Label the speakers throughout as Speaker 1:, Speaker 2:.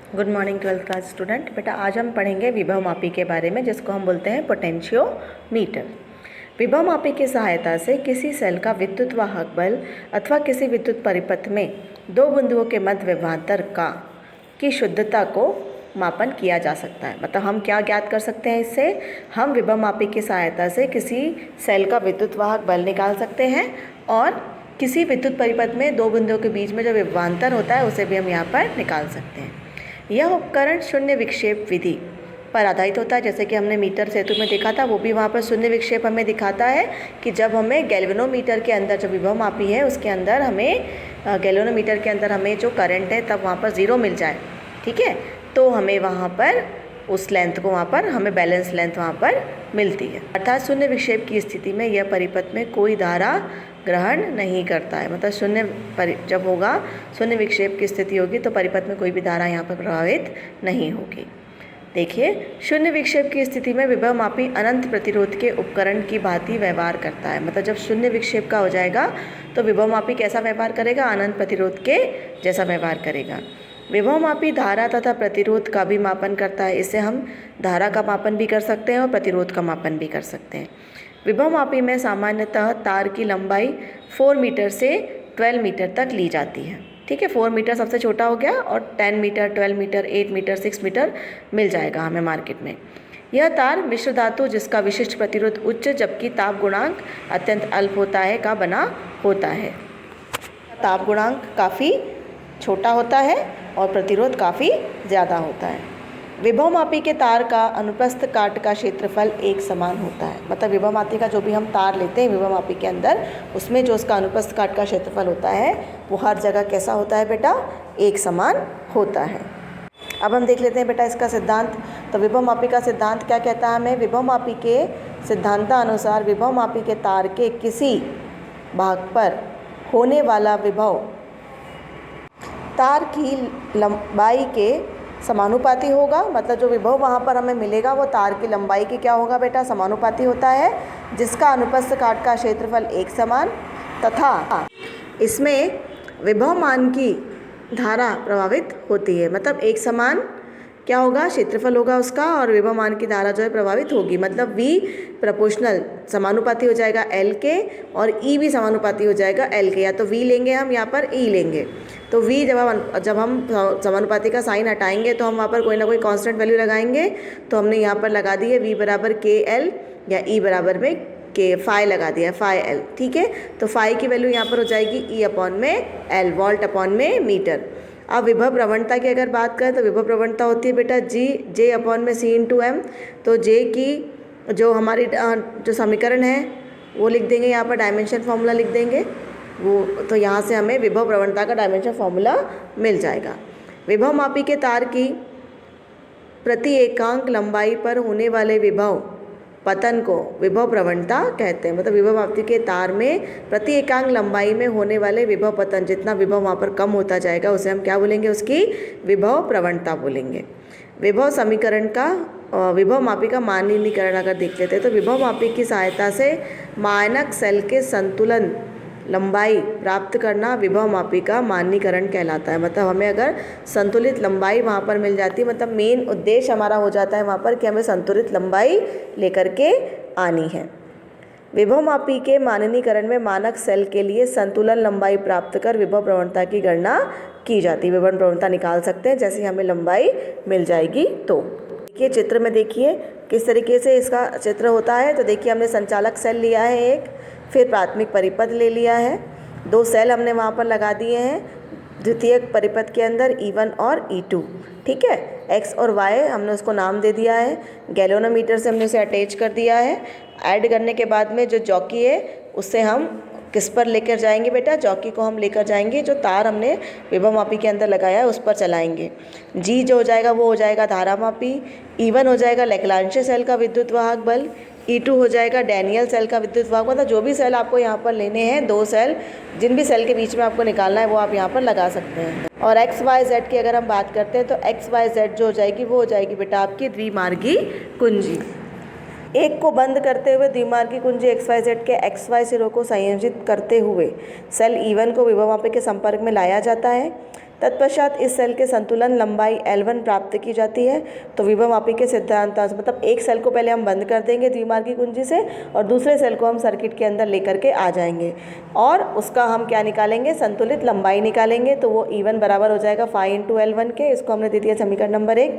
Speaker 1: Good morning 12th class student. बेटा आज हम पढ़ेंगे विभव मापी के बारे में, जिसको हम बोलते हैं पोटेंशियोमीटर। विभव मापी की सहायता से किसी सेल का विद्युत वाहक बल अथवा किसी विद्युत परिपथ में दो बिंदुओं के मध्य विभवांतर का की शुद्धता को मापन किया जा सकता है। मतलब हम क्या ज्ञात कर सकते हैं इससे, हम विभव मापी की सहायता से किसी सेल का विद्युत वाहक बल निकाल सकते हैं और किसी विद्युत परिपथ में दो बिंदुओं के बीच में जो विभवांतर होता है उसे भी हम यहाँ पर निकाल सकते हैं। यह उपकरण शून्य विक्षेप विधि पर आधारित होता है। जैसे कि हमने मीटर सेतु में देखा था, वो भी वहाँ पर शून्य विक्षेप हमें दिखाता है कि जब हमें गैल्वेनोमीटर के अंदर जो विभव मापी है उसके अंदर हमें गैल्वेनोमीटर के अंदर हमें जो करंट है तब वहाँ पर ज़ीरो मिल जाए, ठीक है, तो हमें वहाँ पर उस लेंथ को वहाँ पर हमें बैलेंस लेंथ वहाँ पर मिलती है। अर्थात शून्य विक्षेप की स्थिति में यह परिपथ में कोई धारा ग्रहण नहीं करता है। मतलब जब होगा शून्य विक्षेप की स्थिति होगी तो परिपथ में कोई भी धारा यहाँ पर प्रभावित नहीं होगी। देखिए, शून्य विक्षेप की स्थिति में विभव मापी अनंत प्रतिरोध के उपकरण की भांति व्यवहार करता है। मतलब जब शून्य विक्षेप का हो जाएगा तो विभव मापी कैसा व्यवहार करेगा, अनंत प्रतिरोध के जैसा व्यवहार करेगा। विभव मापी धारा तथा प्रतिरोध का भी मापन करता है। इससे हम धारा का मापन भी कर सकते हैं और प्रतिरोध का मापन भी कर सकते हैं। विभव मापी में सामान्यतः तार की लंबाई 4 मीटर से 12 मीटर तक ली जाती है, ठीक है। 4 मीटर सबसे छोटा हो गया और 10 मीटर, 12 मीटर, 8 मीटर, 6 मीटर मिल जाएगा हमें मार्केट में। यह तार मिश्र धातु जिसका विशिष्ट प्रतिरोध उच्च जबकि ताप गुणांक अत्यंत अल्प होता है का बना होता है। ताप गुणांक काफ़ी छोटा होता है और प्रतिरोध काफ़ी ज़्यादा होता है। विभव मापी के तार का अनुप्रस्थ काट का क्षेत्रफल एक समान होता है। मतलब विभव मापी का जो भी हम तार लेते हैं विभव मापी के अंदर, उसमें जो उसका अनुप्रस्थ काट का क्षेत्रफल होता है वो हर जगह कैसा होता है बेटा, एक समान होता है। अब हम देख लेते हैं बेटा इसका सिद्धांत। तो विभव मापी का सिद्धांत क्या कहता है हमें, विभव मापी के सिद्धांतानुसार विभव मापी के तार के किसी भाग पर होने वाला विभव तार की लंबाई के समानुपाती होगा। मतलब जो विभव वहाँ पर हमें मिलेगा वो तार की लंबाई के क्या होगा बेटा, समानुपाती होता है, जिसका अनुप्रस्थ काट का क्षेत्रफल एक समान तथा इसमें विभव मान की धारा प्रभावित होती है। मतलब एक समान क्या होगा, क्षेत्रफल होगा उसका और विभव मान की धारा जो है प्रभावित होगी। मतलब V प्रोपोर्शनल समानुपाती हो जाएगा L के और E भी समानुपाती हो जाएगा L के। या तो V लेंगे हम, यहाँ पर E लेंगे। तो V जब हम समानुपाती का साइन हटाएंगे तो हम वहाँ पर कोई ना कोई कांस्टेंट वैल्यू लगाएंगे। तो हमने यहाँ पर लगा दी है V बराबर KL या E बराबर में K, फाई लगा दिया है, फाई L, ठीक है। तो फाई की वैल्यू यहाँ पर हो जाएगी E अपॉन में L, वोल्ट अपॉन में मीटर। अब विभव प्रवणता की अगर बात करें तो विभव प्रवणता होती है बेटा J अपॉन में C इंटू M। तो J की जो हमारी जो समीकरण है वो लिख देंगे, यहाँ पर डायमेंशन फार्मूला लिख देंगे वो, तो यहाँ से हमें विभव प्रवणता का डायमेंशन फार्मूला मिल जाएगा। विभव मापी के तार की प्रति एकांक लंबाई पर होने वाले विभव पतन को विभव प्रवणता कहते हैं। मतलब विभव मापी के तार में प्रति एकांक लंबाई में होने वाले विभव पतन, जितना विभव वहाँ पर कम होता जाएगा उसे हम क्या बोलेंगे, उसकी विभव प्रवणता बोलेंगे। विभव समीकरण का विभव मापी का मानकीकरण अगर देख लेते हैं तो विभव मापी की सहायता से मानक सेल के संतुलन लंबाई प्राप्त करना विभव मापी का मानकीकरण कहलाता है। मतलब हमें अगर संतुलित लंबाई वहाँ पर मिल जाती है, मतलब मेन उद्देश्य हमारा हो जाता है वहाँ पर कि हमें संतुलित लंबाई लेकर के आनी है। विभव मापी के मानकीकरण में मानक सेल के लिए संतुलन लंबाई प्राप्त कर विभव प्रवणता की गणना की जाती है। विभव प्रवणता निकाल सकते हैं जैसे हमें लंबाई मिल जाएगी। तो देखिए चित्र में देखिए किस तरीके से इसका चित्र होता है। तो देखिए हमने संचालक सेल लिया है एक, फिर प्राथमिक परिपथ ले लिया है, दो सेल हमने वहाँ पर लगा दिए हैं द्वितीयक परिपथ के अंदर E1 और E2, ठीक है। X और Y हमने उसको नाम दे दिया है। गैल्वेनोमीटर से हमने उसे अटैच कर दिया है। ऐड करने के बाद में जो जॉकी है उससे हम किस पर लेकर जाएंगे बेटा, जॉकी को हम लेकर जाएंगे जो तार हमने विभव मापी के अंदर लगाया है उस पर चलाएंगे। G जो हो जाएगा वो हो जाएगा धारा मापी, E1 हो जाएगा लैग्रांज सेल का विद्युत वाहक बल, E2 हो जाएगा डैनियल सेल का विद्युत वाहक। मतलब जो भी सेल आपको यहाँ पर लेने हैं, दो सेल जिन भी सेल के बीच में आपको निकालना है वो आप यहाँ पर लगा सकते हैं। और एक्स वाई जेड की अगर हम बात करते हैं तो एक्स वाई जेड जो हो जाएगी वो हो जाएगी बेटा आपकी द्विमार्गी कुंजी। एक को बंद करते हुए द्विमार्गी कुंजी एक्स वाई जेड के एक्स वाई सिरों को संयोजित करते हुए सेल E1 को विभव मापी के संपर्क में लाया जाता है। तत्पश्चात इस सेल के संतुलन लंबाई L1 प्राप्त की जाती है। तो विभवमापी के सिद्धांत मतलब एक सेल को पहले हम बंद कर देंगे द्विमार्गी कुंजी से और दूसरे सेल को हम सर्किट के अंदर लेकर के आ जाएंगे और उसका हम क्या निकालेंगे, संतुलित लंबाई निकालेंगे। तो वो E1 बराबर हो जाएगा फाई इंटू L1 के, इसको हमने दे दिया समीकरण नंबर 1।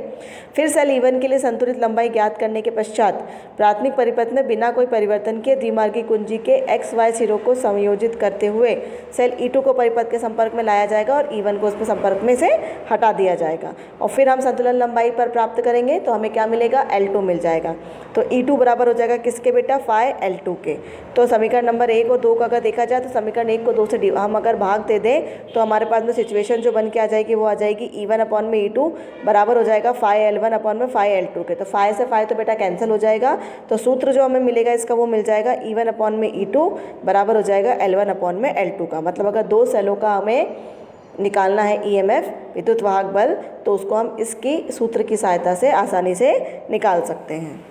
Speaker 1: फिर सेल E1 के लिए संतुलित लंबाई ज्ञात करने के पश्चात प्राथमिक परिपथ में बिना कोई परिवर्तन के द्विमार्गी कुंजी के XY सिरों को संयोजित करते हुए सेल E2 को परिपथ के संपर्क में लाया जाएगा और E1 को उसमें संपर्क में से हटा दिया जाएगा और फिर हम संतुलन लंबाई पर प्राप्त करेंगे तो हमें क्या मिलेगा, L2 मिल जाएगा। तो E2 बराबर हो जाएगा किसके बेटा, फाई L2 के। तो समीकरण नंबर 1 और 2 का अगर देखा जाए तो समीकरण 1 को 2 से हम अगर भाग दे दें तो हमारे पास में सिचुएशन जो बन के आ जाएगी वो आ जाएगी E1 अपॉन में E2 बराबर हो जाएगा फाई L1 अपॉन में फाई L2 के। तो फाई से फाई तो बेटा कैंसिल हो जाएगा, तो सूत्र जो हमें मिलेगा इसका वो मिल जाएगा E1 अपॉन में E2 बराबर हो जाएगा L1 अपॉन में L2 का। मतलब अगर दो सेलों का हमें निकालना है EMF विद्युत वाहक बल तो उसको हम इसकी सूत्र की सहायता से आसानी से निकाल सकते हैं।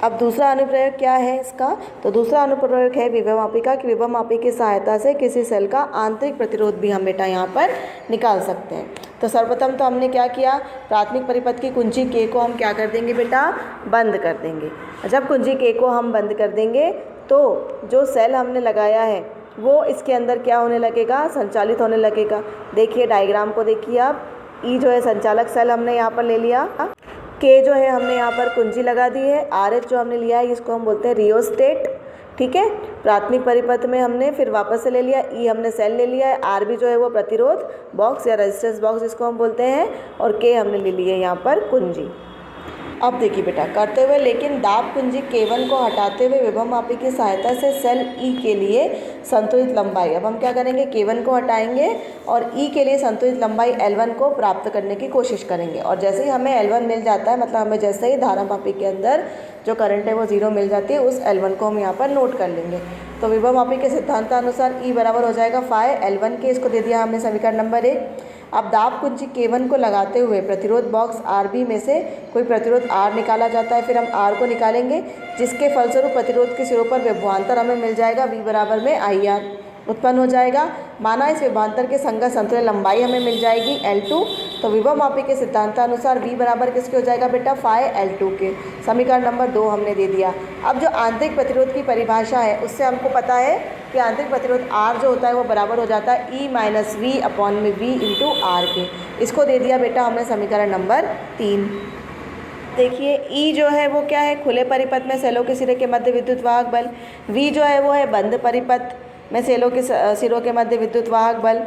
Speaker 1: अब दूसरा अनुप्रयोग क्या है इसका, तो दूसरा अनुप्रयोग है विभवमापी का कि विभवमापी की सहायता से किसी सेल का आंतरिक प्रतिरोध भी हम बेटा यहाँ पर निकाल सकते हैं। तो सर्वप्रथम तो हमने क्या किया, प्राथमिक परिपथ की कुंजी K को हम क्या कर देंगे बेटा, बंद कर देंगे। जब कुंजी K को हम बंद कर देंगे तो जो सेल हमने लगाया है वो इसके अंदर क्या होने लगेगा, संचालित होने लगेगा। देखिए डायग्राम को देखिए आप, E जो है संचालक सेल हमने यहाँ पर ले लिया, K जो है हमने यहाँ पर कुंजी लगा दी है, RH जो हमने लिया है इसको हम बोलते हैं रियोस्टेट, ठीक है। प्राथमिक परिपथ में हमने फिर वापस से ले लिया, E हमने सेल ले लिया है, RB जो है वो प्रतिरोध बॉक्स या रेजिस्टेंस बॉक्स जिसको हम बोलते हैं, और K हमने ले ली है यहाँ पर कुंजी। अब देखिए बेटा करते हुए लेकिन दाब कुंजी K1 को हटाते हुए विभवमापी की सहायता से सेल E के लिए संतुलित लंबाई, अब हम क्या करेंगे, K1 को हटाएंगे और E के लिए संतुलित लंबाई L1 को प्राप्त करने की कोशिश करेंगे। और जैसे ही हमें L1 मिल जाता है, मतलब हमें जैसे ही धारामापी के अंदर जो करंट है वो 0 मिल जाती है, उस L1 को हम यहाँ पर नोट कर लेंगे। तो विभवमापी के सिद्धांतानुसार E बराबर हो जाएगा फाई L1 के, इसको दे दिया हमने समीकरण नंबर 1। अब दाब कुंजी K1 को लगाते हुए प्रतिरोध बॉक्स RB में से कोई प्रतिरोध R निकाला जाता है, फिर हम R को निकालेंगे जिसके फलस्वरूप प्रतिरोध के सिरों पर विभवांतर हमें मिल जाएगा V बराबर में IR उत्पन्न हो जाएगा। माना इस विभवांतर के संगत संतुलित लंबाई हमें मिल जाएगी L2। तो विभवमापी के सिद्धांतानुसार V बराबर किसके हो जाएगा बेटा, फाई L2 के। समीकरण नंबर 2 हमने दे दिया। अब जो आंतरिक प्रतिरोध की परिभाषा है उससे हमको पता है कि आंतरिक प्रतिरोध R जो होता है वो बराबर हो जाता है E माइनस V अपॉन में V इंटू R के। इसको दे दिया बेटा हमने समीकरण नंबर 3। देखिए E जो है वो क्या है, खुले परिपथ में सेलों के सिरे के मध्य विद्युत वाहक बल। V जो है वो है बंद परिपथ में सेलों के सिरों के मध्य विद्युत वाहक बल,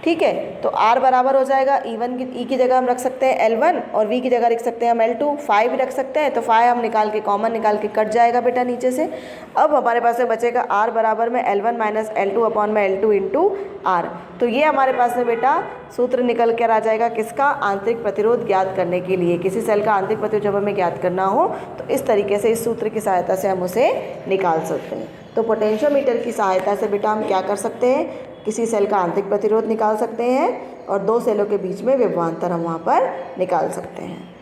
Speaker 1: ठीक है। तो R बराबर हो जाएगा E की जगह हम रख सकते हैं L1 और V की जगह रख सकते हैं हम L2, फाई भी रख सकते हैं। तो फाई हम निकाल के कॉमन निकाल के कट जाएगा बेटा नीचे से। अब हमारे पास में बचेगा R बराबर में L1 माइनस L2 अपॉन में L2 इंटू R। तो ये हमारे पास में बेटा सूत्र निकल कर आ जाएगा किसका, आंतरिक प्रतिरोध ज्ञात करने के लिए। किसी सेल का आंतरिक प्रतिरोध जब हमें ज्ञात करना हो तो इस तरीके से इस सूत्र की सहायता से हम उसे निकाल सकते हैं। तो पोटेंशियोमीटर की सहायता से बेटा हम क्या कर सकते हैं, किसी सेल का आंतरिक प्रतिरोध निकाल सकते हैं और दो सेलों के बीच में विभवांतर हम वहाँ पर निकाल सकते हैं।